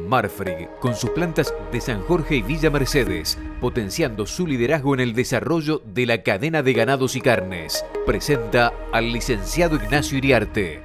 Marfrig, con sus plantas de San Jorge y Villa Mercedes, potenciando su liderazgo en el desarrollo de la cadena de ganados y carnes, presenta al licenciado Ignacio Iriarte.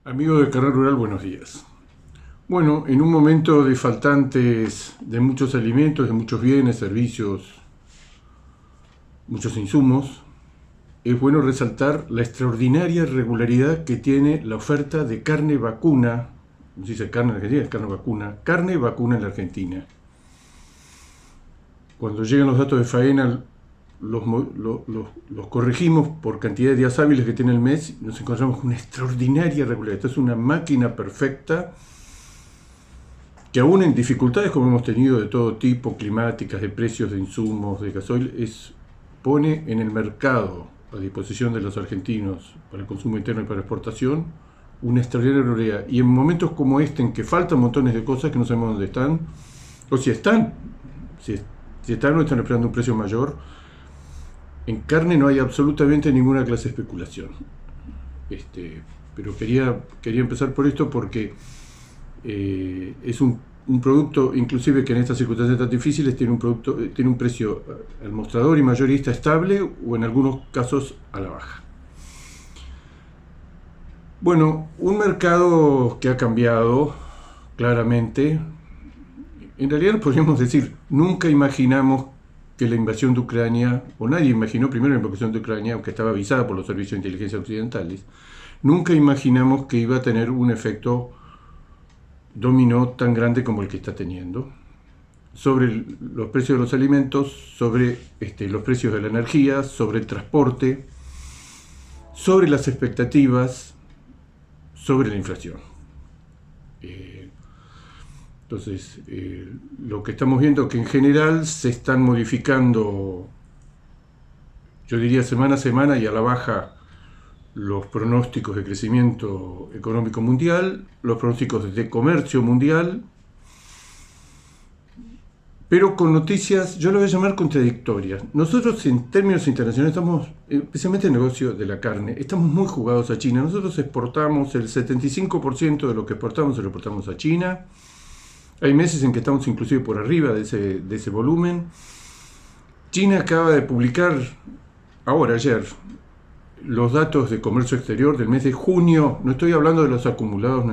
Amigos de Carrera Rural, buenos días. Bueno, en un momento de faltantes de muchos alimentos, de muchos bienes, servicios, muchos insumos, es bueno resaltar la extraordinaria regularidad que tiene la oferta de carne vacuna, no se dice carne en Argentina, es carne vacuna en la Argentina. Cuando llegan los datos de faena, los corregimos por cantidad de días hábiles que tiene el mes y nos encontramos con una extraordinaria regularidad. Esta es una máquina perfecta que aún en dificultades como hemos tenido de todo tipo, climáticas, de precios de insumos, de gasoil, pone en el mercado a disposición de los argentinos para el consumo interno y para exportación una extraordinaria regularidad. Y en momentos como este, en que faltan montones de cosas que no sabemos dónde están, o si están o están esperando un precio mayor, en carne no hay absolutamente ninguna clase de especulación. Pero quería empezar por esto porque es un producto, inclusive que en estas circunstancias tan difíciles, tiene un precio al mostrador y mayorista estable o en algunos casos a la baja. Bueno, un mercado que ha cambiado claramente. En realidad podríamos decir, nunca imaginamos que la invasión de Ucrania, o nadie imaginó primero la invasión de Ucrania, aunque estaba avisada por los servicios de inteligencia occidentales, nunca imaginamos que iba a tener un efecto dominó tan grande como el que está teniendo sobre los precios de los alimentos, sobre los precios de la energía, sobre el transporte, sobre las expectativas, sobre la inflación. Entonces, lo que estamos viendo es que en general se están modificando, yo diría semana a semana y a la baja, los pronósticos de crecimiento económico mundial, los pronósticos de comercio mundial, pero con noticias, yo lo voy a llamar contradictorias. Nosotros en términos internacionales estamos, especialmente en el negocio de la carne, estamos muy jugados a China. Nosotros exportamos el 75% de lo que exportamos, se lo exportamos a China. Hay meses en que estamos inclusive por arriba de ese volumen. China acaba de publicar, ayer, los datos de comercio exterior del mes de junio. No estoy hablando de los acumulados,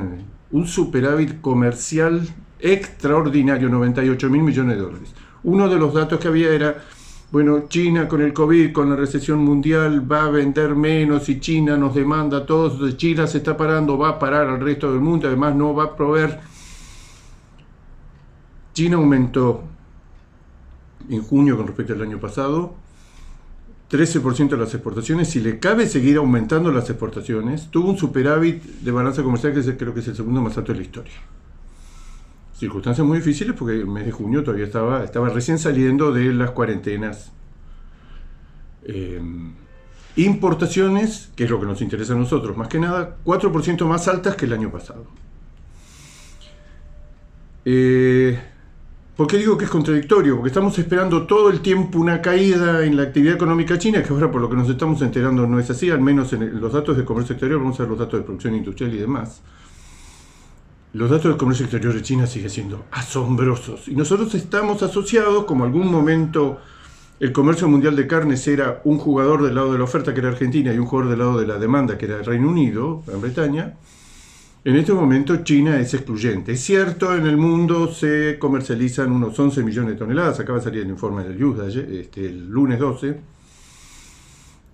un superávit comercial extraordinario, 98.000 millones de dólares. Uno de los datos que había era, bueno, China con el COVID, con la recesión mundial, va a vender menos y China nos demanda a todos. Entonces China se está parando, va a parar al resto del mundo, además no va a proveer. China aumentó en junio con respecto al año pasado 13% de las exportaciones. Si le cabe seguir aumentando las exportaciones, tuvo un superávit de balanza comercial que creo que es el segundo más alto de la historia. Circunstancias muy difíciles porque el mes de junio todavía estaba recién saliendo de las cuarentenas. Importaciones, que es lo que nos interesa a nosotros, más que nada, 4% más altas que el año pasado. ¿Por qué digo que es contradictorio? Porque estamos esperando todo el tiempo una caída en la actividad económica china, que ahora por lo que nos estamos enterando no es así, al menos en los datos de comercio exterior. Vamos a ver los datos de producción industrial y demás. Los datos de comercio exterior de China siguen siendo asombrosos. Y nosotros estamos asociados, como algún momento el comercio mundial de carnes era un jugador del lado de la oferta, que era Argentina, y un jugador del lado de la demanda, que era el Reino Unido, Gran Bretaña. En este momento China es excluyente. Es cierto, en el mundo se comercializan unos 11 millones de toneladas, acaba de salir el informe del USDA el lunes 12,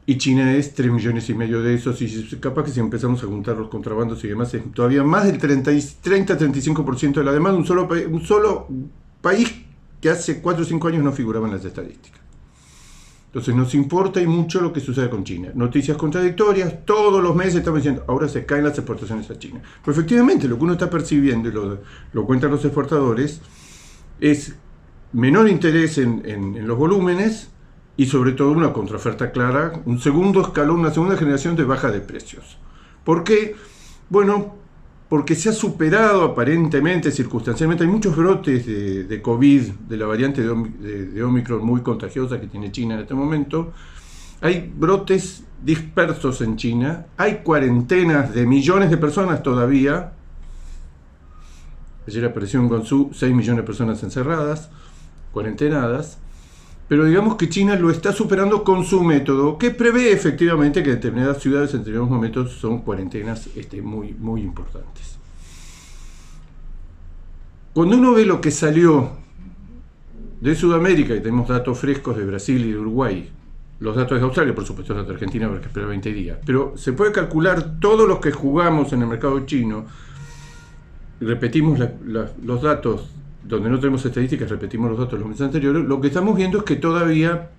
y China es 3 millones y medio de esos, y capaz que si empezamos a juntar los contrabandos y demás, es todavía más del 30-35% de la demanda, un solo país que hace 4 o 5 años no figuraba en las estadísticas. Entonces nos importa y mucho lo que sucede con China. Noticias contradictorias, todos los meses estamos diciendo, ahora se caen las exportaciones a China. Pero efectivamente lo que uno está percibiendo, y lo cuentan los exportadores, es menor interés en los volúmenes y sobre todo una contraoferta clara, un segundo escalón, una segunda generación de baja de precios. ¿Por qué? Bueno, porque se ha superado aparentemente, circunstancialmente, hay muchos brotes de COVID, de la variante de Omicron muy contagiosa que tiene China en este momento. Hay brotes dispersos en China, hay cuarentenas de millones de personas todavía. Ayer apareció en Guangzhou 6 millones de personas encerradas, cuarentenadas. Pero digamos que China lo está superando con su método, que prevé efectivamente que determinadas ciudades en determinados momentos son cuarentenas muy, muy importantes. Cuando uno ve lo que salió de Sudamérica, y tenemos datos frescos de Brasil y de Uruguay, los datos de Australia, por supuesto, los datos de Argentina habrá que esperar 20 días, pero se puede calcular todos los que jugamos en el mercado chino, repetimos los datos. Donde no tenemos estadísticas, repetimos los datos de los meses anteriores, lo que estamos viendo es que todavía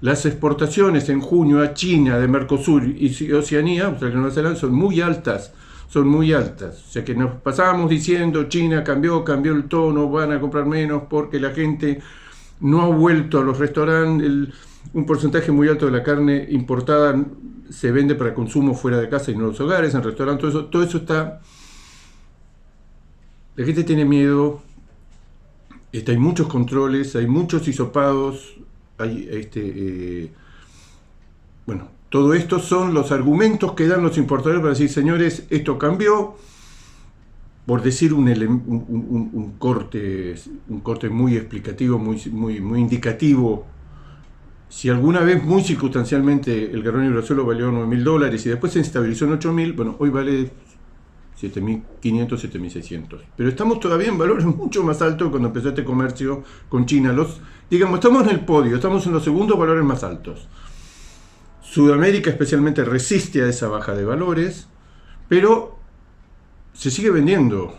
las exportaciones en junio a China de Mercosur y Oceanía, Australia y Nueva Zelanda, son muy altas. O sea que nos pasábamos diciendo, China cambió el tono, van a comprar menos porque la gente no ha vuelto a los restaurantes, un porcentaje muy alto de la carne importada se vende para consumo fuera de casa y no en los hogares, en restaurantes, todo eso está... La gente tiene miedo. Hay muchos controles, hay muchos hisopados, bueno, todo esto son los argumentos que dan los importadores para decir, señores, esto cambió, por decir un corte muy explicativo, muy indicativo. Si alguna vez muy circunstancialmente el garrón hidrosuelo valió $9.000 y después se estabilizó en 8.000, bueno, hoy vale 7.500, 7.600. Pero estamos todavía en valores mucho más altos cuando empezó este comercio con China. Estamos en el podio, estamos en los segundos valores más altos. Sudamérica especialmente resiste a esa baja de valores, pero se sigue vendiendo.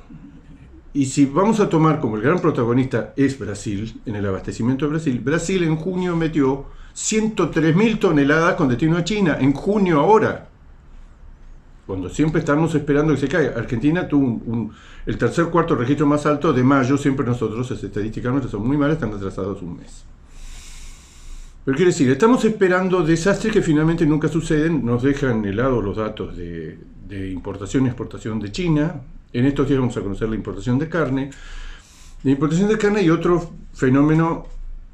Y si vamos a tomar como el gran protagonista es Brasil, en el abastecimiento de Brasil, Brasil en junio metió 103.000 toneladas con destino a China, en junio ahora. Cuando siempre estamos esperando que se caiga. Argentina tuvo el cuarto registro más alto de mayo, siempre nosotros, las estadísticas nuestras son muy malas, están retrasados un mes. Pero quiere decir, estamos esperando desastres que finalmente nunca suceden, nos dejan helados los datos de importación y exportación de China. En estos días vamos a conocer la importación de carne. La importación de carne y otro fenómeno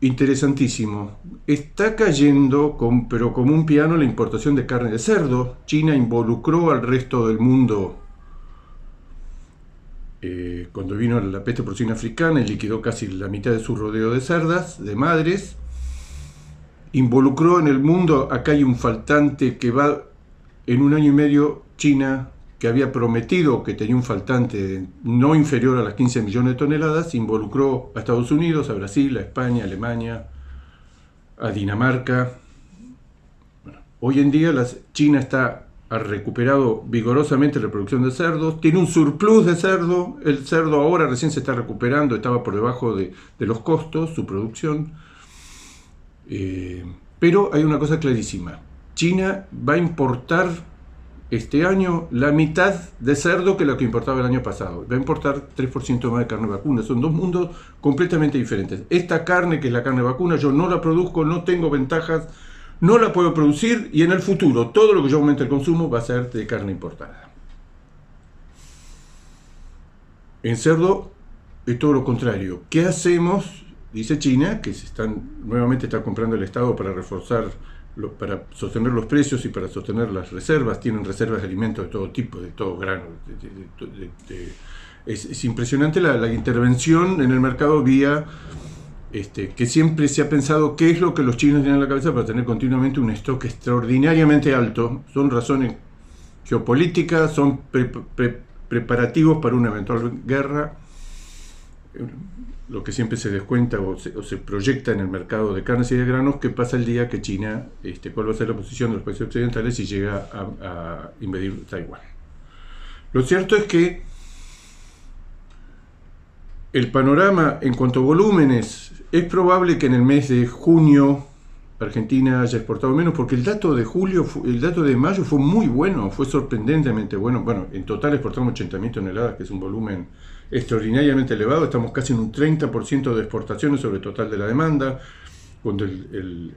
interesantísimo. Está cayendo, pero como un piano, la importación de carne de cerdo. China involucró al resto del mundo cuando vino la peste porcina africana y liquidó casi la mitad de su rodeo de cerdas, de madres. Involucró en el mundo, acá hay un faltante que va en 1 año y medio, China, que había prometido que tenía un faltante no inferior a las 15 millones de toneladas, involucró a Estados Unidos, a Brasil, a España, a Alemania, a Dinamarca. Bueno, hoy en día China ha recuperado vigorosamente la producción de cerdos, tiene un surplus de cerdo, el cerdo ahora recién se está recuperando, estaba por debajo de los costos, su producción. Pero hay una cosa clarísima, China va a importar este año la mitad de cerdo que lo que importaba el año pasado. Va a importar 3% más de carne vacuna. Son dos mundos completamente diferentes. Esta carne, que es la carne vacuna, yo no la produzco, no tengo ventajas, no la puedo producir y en el futuro todo lo que yo aumente el consumo va a ser de carne importada. En cerdo es todo lo contrario. ¿Qué hacemos? Dice China, que nuevamente está comprando el Estado para reforzar, para sostener los precios y para sostener las reservas. Tienen reservas de alimentos de todo tipo, de todo grano. Es impresionante la intervención en el mercado vía que siempre se ha pensado qué es lo que los chinos tienen en la cabeza para tener continuamente un stock extraordinariamente alto. Son razones geopolíticas, son preparativos para una eventual guerra. Lo que siempre se descuenta o se proyecta en el mercado de carnes y de granos, que pasa el día que China, cuál va a ser la posición de los países occidentales si llega a invadir Taiwán. Lo cierto es que el panorama en cuanto a volúmenes, es probable que en el mes de junio Argentina haya exportado menos, porque el dato de mayo fue muy bueno, fue sorprendentemente bueno. Bueno, en total exportamos 80.000 toneladas, que es un volumen extraordinariamente elevado, estamos casi en un 30% de exportaciones sobre el total de la demanda. cuando el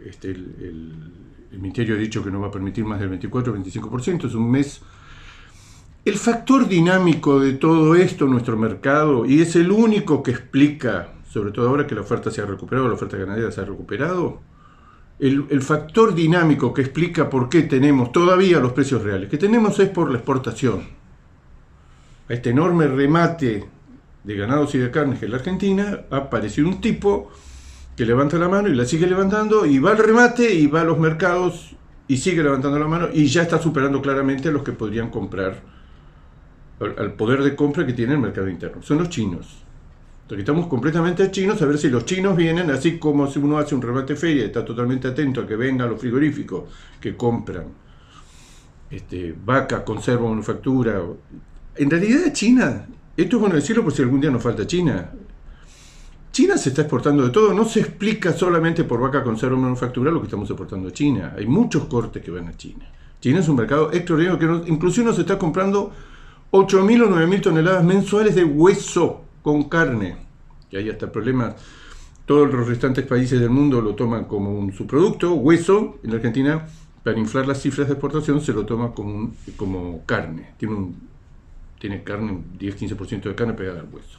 Ministerio ha dicho que no va a permitir más del 24-25%, es un mes. El factor dinámico de todo esto, nuestro mercado, y es el único que explica, sobre todo ahora que la oferta se ha recuperado, la oferta ganadera se ha recuperado, el factor dinámico que explica por qué tenemos todavía los precios reales que tenemos es por la exportación. A este enorme remate de ganados y de carnes que en la Argentina ha aparecido un tipo que levanta la mano y la sigue levantando y va al remate y va a los mercados y sigue levantando la mano y ya está superando claramente a los que podrían comprar, al poder de compra que tiene el mercado interno. Son los chinos. Entonces estamos completamente chinos a ver si los chinos vienen, así como si uno hace un remate feria, está totalmente atento a que vengan los frigoríficos que compran vaca, conserva, manufactura. En realidad China, esto es bueno decirlo por si algún día nos falta China. China se está exportando de todo, no se explica solamente por vaca, conserva, manufactura lo que estamos exportando a China. Hay muchos cortes que van a China. China es un mercado extraordinario que inclusive nos está comprando 8.000 o 9.000 toneladas mensuales de hueso con carne. Y hay hasta problemas. Todos los restantes países del mundo lo toman como un subproducto, hueso. En la Argentina, para inflar las cifras de exportación, se lo toma como carne. Tiene carne, un 10-15% de carne pegada al hueso.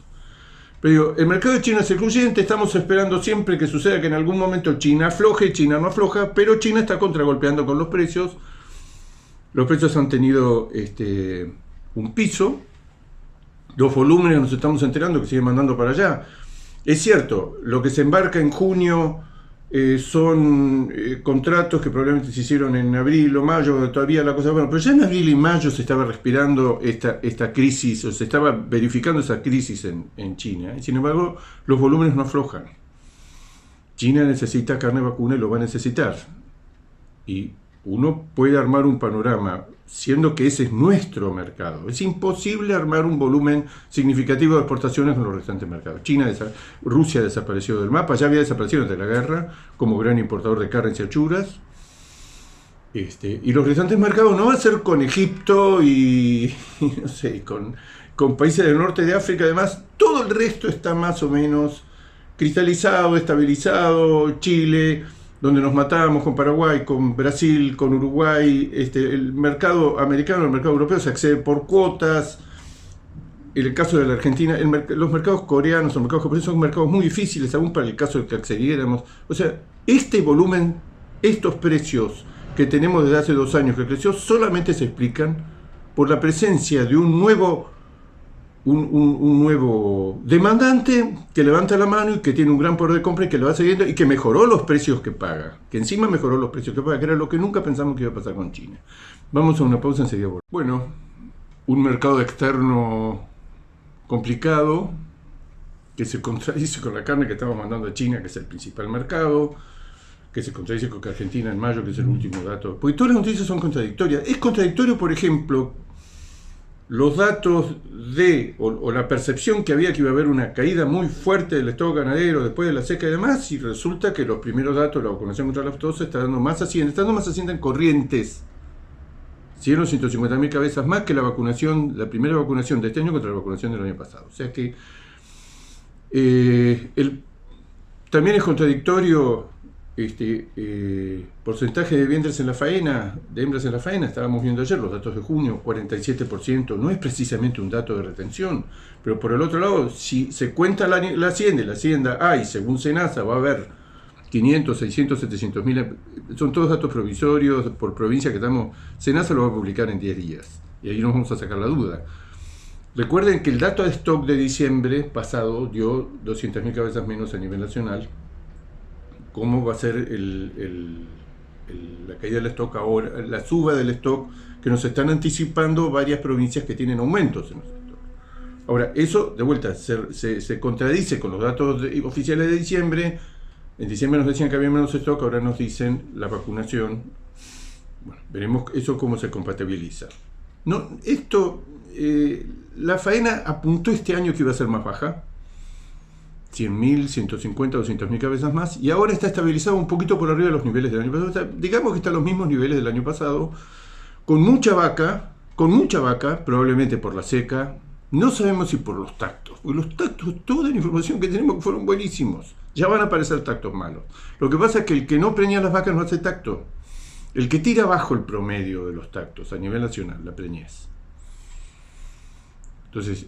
Pero digo, el mercado de China es excluyente, estamos esperando siempre que suceda que en algún momento China afloje, China no afloja, pero China está contragolpeando con los precios. Los precios han tenido un piso, los volúmenes nos estamos enterando que siguen mandando para allá. Es cierto, lo que se embarca en junio son contratos que probablemente se hicieron en abril o mayo, todavía la cosa, bueno, pero ya en abril y mayo se estaba respirando esta crisis, o se estaba verificando esa crisis en China, y sin embargo los volúmenes no aflojan. China necesita carne vacuna y lo va a necesitar, y uno puede armar un panorama, siendo que ese es nuestro mercado. Es imposible armar un volumen significativo de exportaciones con los restantes mercados. Rusia desapareció del mapa, ya había desaparecido desde la guerra como gran importador de carnes y achuras. Y los restantes mercados no va a ser con Egipto y no sé, con países del norte de África. Además, todo el resto está más o menos cristalizado, estabilizado. Chile, donde nos matábamos con Paraguay, con Brasil, con Uruguay, el mercado americano, el mercado europeo se accede por cuotas. En el caso de la Argentina, los mercados coreanos o mercados japoneses son mercados muy difíciles, aún para el caso de que accediéramos. O sea, este volumen, estos precios que tenemos desde hace 2 años que creció, solamente se explican por la presencia de un nuevo demandante que levanta la mano y que tiene un gran poder de compra y que lo va siguiendo y que mejoró los precios que paga, que encima mejoró los precios que paga, que era lo que nunca pensamos que iba a pasar con China. Vamos a una pausa, enseguida. Bueno, un mercado externo complicado que se contradice con la carne que estamos mandando a China, que es el principal mercado, que se contradice con que Argentina en mayo, que es el último dato. Porque todas las noticias son contradictorias. Es contradictorio, por ejemplo, los datos o la percepción que había que iba a haber una caída muy fuerte del stock ganadero después de la seca y demás, y resulta que los primeros datos de la vacunación contra la aftosa está dando más Hacienda en Corrientes. Siguen 150.000 cabezas más que la primera vacunación de este año contra la vacunación del año pasado. O sea que también es contradictorio porcentaje de vientres en la faena, de hembras en la faena. Estábamos viendo ayer los datos de junio, 47%, no es precisamente un dato de retención, pero por el otro lado, si se cuenta la hacienda hay, según Senasa, va a haber 500, 600, 700 mil, son todos datos provisorios por provincia que Senasa lo va a publicar en 10 días, y ahí nos vamos a sacar la duda. Recuerden que el dato de stock de diciembre pasado dio 200.000 cabezas menos a nivel nacional. ¿Cómo va a ser la caída del stock ahora, la suba del stock que nos están anticipando varias provincias que tienen aumentos en los stock? Ahora, eso de vuelta se contradice con los datos oficiales de diciembre. En diciembre nos decían que había menos stock, ahora nos dicen la vacunación. Bueno, veremos eso cómo se compatibiliza. La faena apuntó este año que iba a ser más baja. 100.000, 150, 200.000 cabezas más, y ahora está estabilizado un poquito por arriba de los niveles del año pasado. O sea, digamos que está a los mismos niveles del año pasado, con mucha vaca, probablemente por la seca, no sabemos si por los tactos, porque los tactos, toda la información que tenemos fueron buenísimos, Ya van a aparecer tactos malos. Lo que pasa es que el que no preña las vacas no hace tacto. El que tira bajo el promedio de los tactos a nivel nacional, la preñez. Entonces,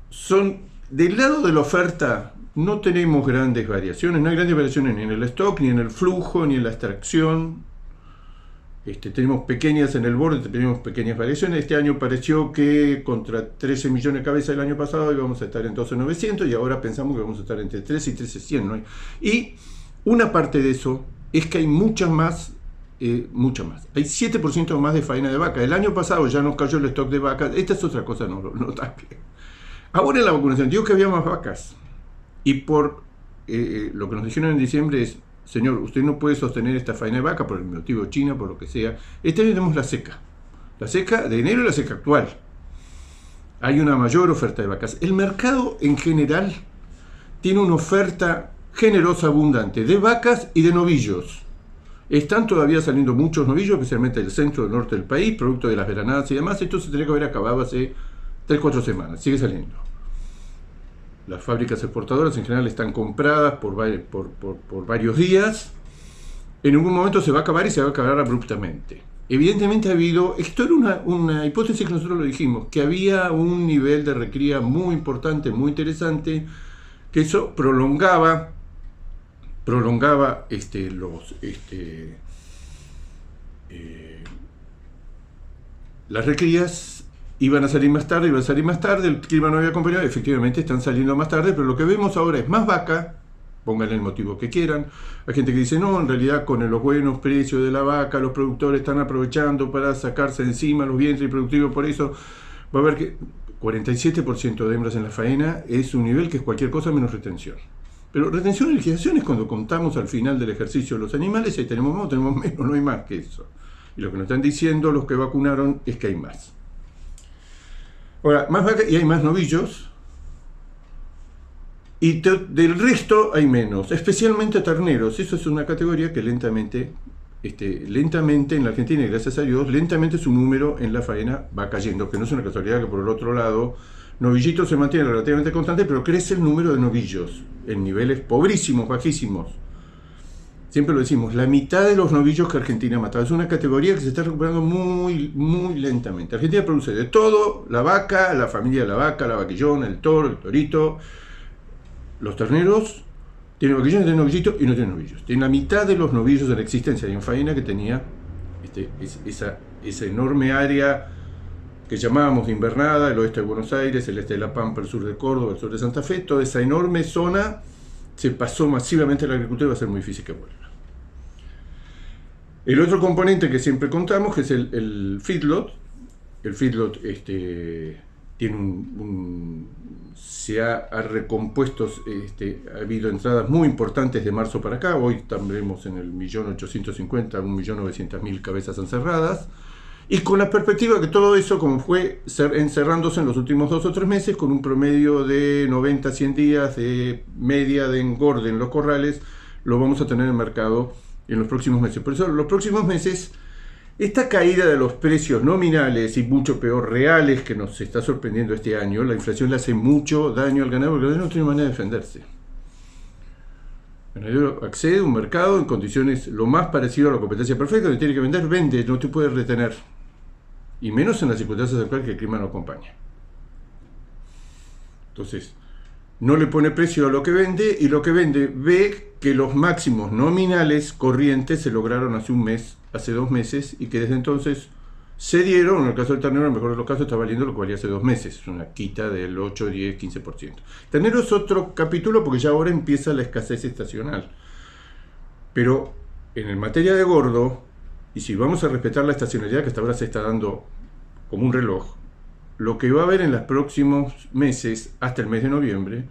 son del lado de la oferta, no tenemos grandes variaciones, no hay grandes variaciones ni en el stock, ni en el flujo, ni en la extracción. Tenemos pequeñas en el borde, tenemos pequeñas variaciones. Este año pareció que contra 13 millones de cabezas el año pasado íbamos a estar en 12.900 y ahora pensamos que vamos a estar entre 13 y 13.100, ¿no? Y una parte de eso es que hay mucha más. Hay 7% más de faena de vaca. El año pasado ya nos cayó el stock de vacas. Esta es otra cosa notable. Ahora en la vacunación, digo que había más vacas. Y por lo que nos dijeron en diciembre es, señor, usted no puede sostener esta faena de vaca por el motivo China, por lo que sea. Este año tenemos la seca. La seca de enero y la seca actual. Hay una mayor oferta de vacas. El mercado en general tiene una oferta generosa, abundante, de vacas y de novillos. Están todavía saliendo muchos novillos, especialmente del centro, del norte del país, producto de las veranadas y demás. Esto se tendría que haber acabado hace 3-4 semanas. Sigue saliendo. Las fábricas exportadoras en general están compradas por varios días. En algún momento se va a acabar y se va a acabar abruptamente. Evidentemente ha habido, esto era una hipótesis que nosotros lo dijimos, que había un nivel de recría muy importante, muy interesante, que eso prolongaba las recrías iban a salir más tarde, el clima no había acompañado, efectivamente están saliendo más tarde, pero lo que vemos ahora es más vaca, pónganle el motivo que quieran. Hay gente que dice, no, en realidad con los buenos precios de la vaca, los productores están aprovechando para sacarse encima los vientres productivos, por eso va a haber que 47% de hembras en la faena es un nivel que es cualquier cosa menos retención. Pero retención y liquidación es cuando contamos al final del ejercicio los animales, y tenemos menos, no hay más que eso. Y lo que nos están diciendo los que vacunaron es que hay más. Ahora, más vaca y hay más novillos, y del resto hay menos, especialmente terneros. Eso es una categoría que lentamente en la Argentina, y gracias a Dios, lentamente su número en la faena va cayendo, que no es una casualidad que por el otro lado, novillitos se mantiene relativamente constante, pero crece el número de novillos en niveles pobrísimos, bajísimos. Siempre lo decimos, la mitad de los novillos que Argentina ha matado. Es una categoría que se está recuperando muy, muy lentamente. Argentina produce de todo, la vaca, la familia de la vaca, la vaquillona, el toro, el torito. Los terneros tienen vaquillones, tienen novillitos y no tienen novillos. Tienen la mitad de los novillos de la existencia de faena que tenía esa enorme área que llamábamos de invernada, el oeste de Buenos Aires, el este de La Pampa, el sur de Córdoba, el sur de Santa Fe. Toda esa enorme zona se pasó masivamente a la agricultura y va a ser muy difícil que vuelva. El otro componente que siempre contamos, que es el feedlot. El feedlot tiene se ha recompuesto, ha habido entradas muy importantes de marzo para acá. Hoy estaremos en el 1.850.000 a 1.900.000 cabezas encerradas. Y con la perspectiva que todo eso, como fue encerrándose en los últimos 2 o 3 meses, con un promedio de 90 a 100 días de media de engorde en los corrales, lo vamos a tener en el mercado en los próximos meses. Por eso, en los próximos meses, esta caída de los precios nominales y mucho peor reales que nos está sorprendiendo este año, la inflación le hace mucho daño al ganadero, porque el ganadero no tiene manera de defenderse. El ganadero accede a un mercado en condiciones lo más parecido a la competencia perfecta, donde tiene que vender, vende, no te puede retener. Y menos en las circunstancias actuales que el clima no acompaña. Entonces, no le pone precio a lo que vende, y lo que vende ve que los máximos nominales corrientes se lograron hace 2 meses, y que desde entonces se dieron. En el caso del ternero, en el mejor de los casos, está valiendo lo que valía hace 2 meses, es una quita del 8, 10, 15%. Ternero es otro capítulo porque ya ahora empieza la escasez estacional. Pero en materia de gordo, y si vamos a respetar la estacionalidad que hasta ahora se está dando como un reloj, lo que va a haber en los próximos meses, hasta el mes de noviembre,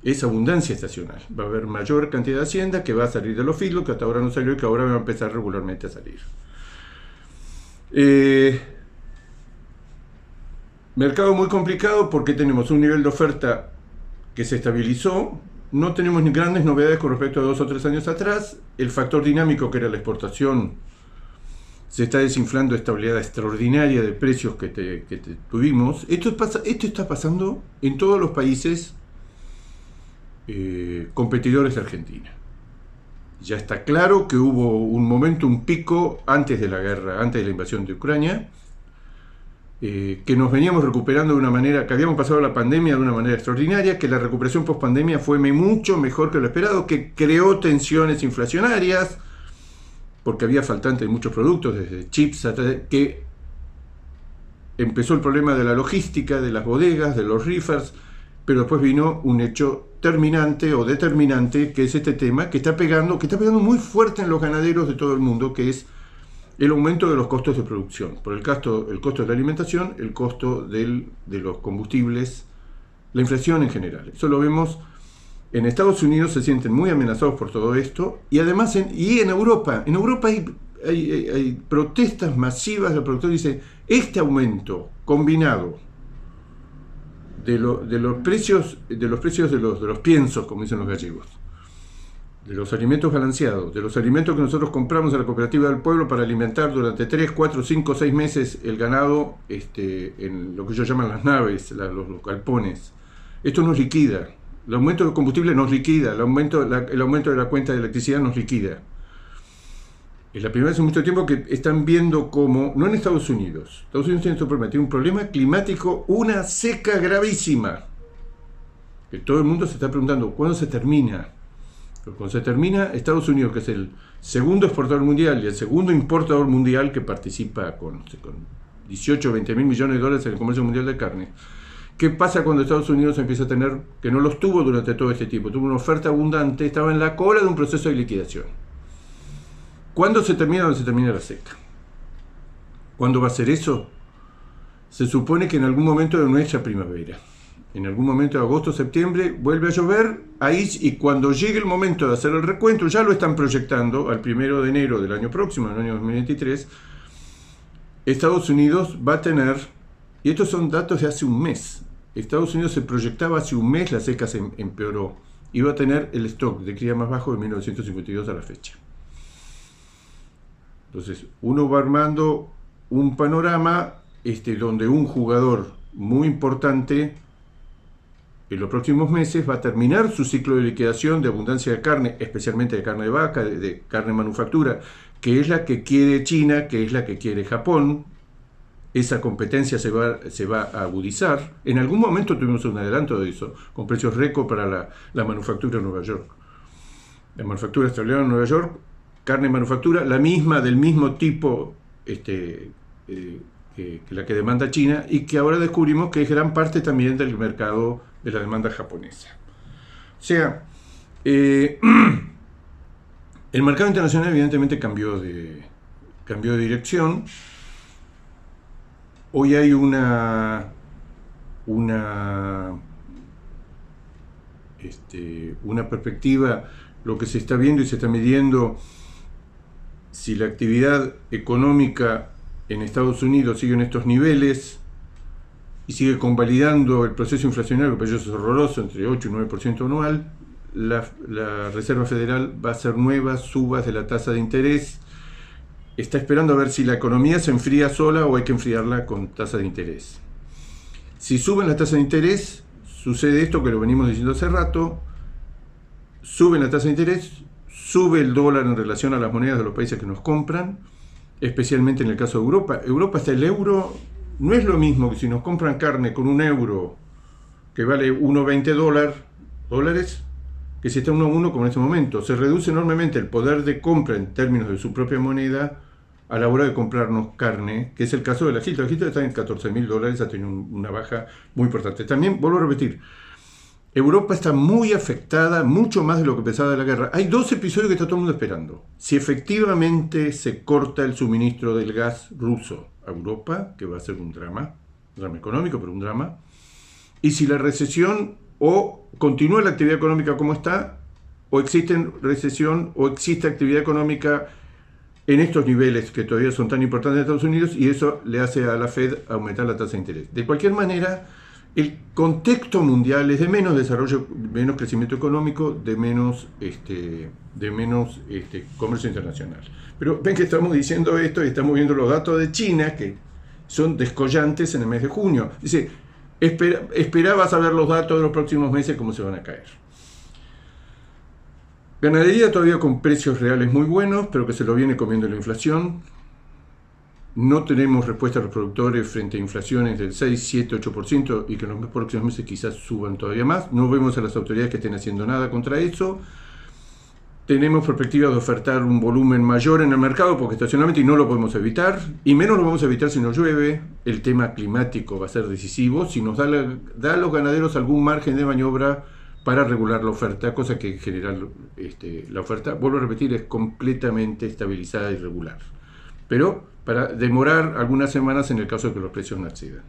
es abundancia estacional. Va a haber mayor cantidad de hacienda que va a salir de los feedlots, que hasta ahora no salió y que ahora va a empezar regularmente a salir. Mercado muy complicado porque tenemos un nivel de oferta que se estabilizó. No tenemos ni grandes novedades con respecto a 2 o 3 años atrás. El factor dinámico, que era la exportación, se está desinflando esta oleada extraordinaria de precios que tuvimos. Esto está pasando en todos los países competidores de Argentina. Ya está claro que hubo un momento, un pico antes de la guerra, antes de la invasión de Ucrania, que nos veníamos recuperando de una manera, que habíamos pasado la pandemia de una manera extraordinaria, que la recuperación post-pandemia fue mucho mejor que lo esperado, que creó tensiones inflacionarias, porque había faltante de muchos productos, desde chips, que empezó el problema de la logística, de las bodegas, de los reefers, pero después vino un hecho terminante o determinante, que es este tema, que está pegando muy fuerte en los ganaderos de todo el mundo, que es el aumento de los costos de producción, por el costo de la alimentación, el costo de los combustibles, la inflación en general. Eso lo vemos en Estados Unidos, se sienten muy amenazados por todo esto, y además en Europa. En Europa hay protestas masivas, el productor dice, este aumento combinado de los precios de los piensos, como dicen los gallegos, de los alimentos balanceados, de los alimentos que nosotros compramos a la cooperativa del pueblo para alimentar durante 3, 4, 5, 6 meses el ganado, en lo que ellos llaman las naves, los galpones. Esto nos liquida. El aumento del combustible nos liquida, el aumento de la cuenta de electricidad nos liquida. Es la primera vez en mucho tiempo que están viendo cómo, no en Estados Unidos tiene un problema climático, una seca gravísima, que todo el mundo se está preguntando, ¿cuándo se termina? Pero cuando se termina, Estados Unidos, que es el segundo exportador mundial y el segundo importador mundial, que participa con 18 o 20 mil millones de dólares en el comercio mundial de carne. ¿Qué pasa cuando Estados Unidos empieza a tener, que no los tuvo durante todo este tiempo, tuvo una oferta abundante, estaba en la cola de un proceso de liquidación? ¿Cuándo se termina? Donde se termina la seca. ¿Cuándo va a ser eso? Se supone que en algún momento de nuestra primavera. En algún momento de agosto, septiembre, vuelve a llover, ahí, y cuando llegue el momento de hacer el recuento, ya lo están proyectando al 1 de enero del año próximo, del año 2023, Estados Unidos va a tener, y estos son datos de hace un mes, Estados Unidos se proyectaba hace un mes, la seca se empeoró, iba a tener el stock de cría más bajo de 1952 a la fecha. Entonces, uno va armando un panorama donde un jugador muy importante en los próximos meses va a terminar su ciclo de liquidación de abundancia de carne, especialmente de carne de vaca, de carne manufactura, que es la que quiere China, que es la que quiere Japón. Esa competencia se va a agudizar. En algún momento tuvimos un adelanto de eso, con precios récord para la manufactura en Nueva York. La manufactura australiana en Nueva York, carne manufactura, la misma, del mismo tipo que la que demanda China, y que ahora descubrimos que es gran parte también del mercado de la demanda japonesa. O sea, el mercado internacional evidentemente cambió de dirección. Hoy hay una perspectiva, lo que se está viendo y se está midiendo, si la actividad económica en Estados Unidos sigue en estos niveles y sigue convalidando el proceso inflacionario, que para ellos es horroroso, entre 8 y 9% anual, la Reserva Federal va a hacer nuevas subas de la tasa de interés. Está esperando a ver si la economía se enfría sola o hay que enfriarla con tasa de interés. Si suben las tasas de interés, sucede esto que lo venimos diciendo hace rato, suben la tasa de interés, sube el dólar en relación a las monedas de los países que nos compran, especialmente en el caso de Europa. Europa, hasta el euro, no es lo mismo que si nos compran carne con un euro que vale 1,20 dólares, que si está 1,1 como en este momento. Se reduce enormemente el poder de compra en términos de su propia moneda a la hora de comprarnos carne, que es el caso de la Gilda. La Gilda está en 14.000 dólares, ha tenido una baja muy importante. También, vuelvo a repetir, Europa está muy afectada, mucho más de lo que pensaba de la guerra. Hay 2 episodios que está todo el mundo esperando. Si efectivamente se corta el suministro del gas ruso a Europa, que va a ser un drama económico, pero un drama, y si la recesión o continúa la actividad económica como está, o existe recesión, o existe actividad económica en estos niveles que todavía son tan importantes en Estados Unidos, y eso le hace a la Fed aumentar la tasa de interés. De cualquier manera, el contexto mundial es de menos desarrollo, menos crecimiento económico, de menos comercio internacional. Pero ven que estamos diciendo esto y estamos viendo los datos de China, que son descollantes en el mes de junio. Dice, esperaba saber los datos de los próximos meses, cómo se van a caer. Ganadería todavía con precios reales muy buenos, pero que se lo viene comiendo la inflación. No tenemos respuesta a los productores frente a inflaciones del 6, 7, 8% y que en los próximos meses quizás suban todavía más. No vemos a las autoridades que estén haciendo nada contra eso. Tenemos perspectiva de ofertar un volumen mayor en el mercado porque estacionalmente y no lo podemos evitar. Y menos lo vamos a evitar si no llueve. El tema climático va a ser decisivo. Si nos da a los ganaderos algún margen de maniobra para regular la oferta, cosa que en general la oferta, vuelvo a repetir, es completamente estabilizada y regular. Pero para demorar algunas semanas en el caso de que los precios no accedan.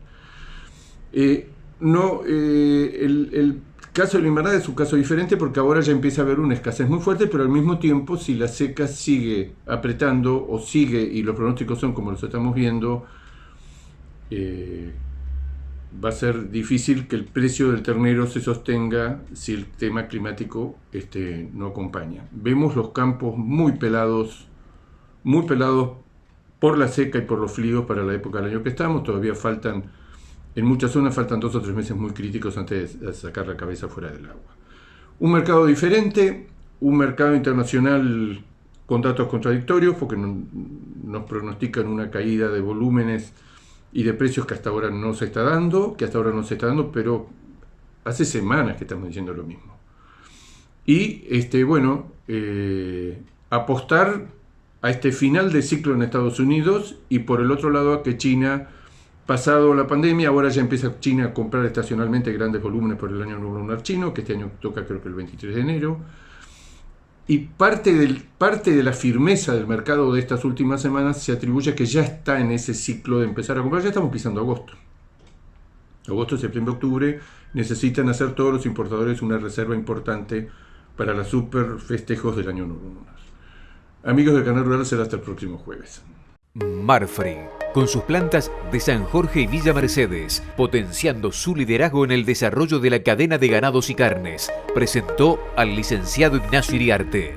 El caso de la invernada es un caso diferente porque ahora ya empieza a haber una escasez muy fuerte, pero al mismo tiempo, si la seca sigue apretando o sigue, y los pronósticos son como los estamos viendo, va a ser difícil que el precio del ternero se sostenga si el tema climático no acompaña. Vemos los campos muy pelados por la seca y por los fríos para la época del año que estamos. Todavía en muchas zonas faltan 2 o 3 meses muy críticos antes de sacar la cabeza fuera del agua. Un mercado diferente, un mercado internacional con datos contradictorios, porque nos pronostican una caída de volúmenes y de precios que hasta ahora no se está dando, pero hace semanas que estamos diciendo lo mismo. Y apostar a este final de ciclo en Estados Unidos y por el otro lado a que China, pasado la pandemia, ahora ya empieza China a comprar estacionalmente grandes volúmenes por el año nuevo lunar chino, que este año toca creo que el 23 de enero. Y parte de la firmeza del mercado de estas últimas semanas se atribuye a que ya está en ese ciclo de empezar a comprar. Ya estamos pisando agosto. Agosto, septiembre, octubre necesitan hacer todos los importadores una reserva importante para los super festejos del año nuevo lunar. Amigos del Canal Rural, será hasta el próximo jueves. Marfrig, con sus plantas de San Jorge y Villa Mercedes, potenciando su liderazgo en el desarrollo de la cadena de ganados y carnes, presentó al licenciado Ignacio Iriarte.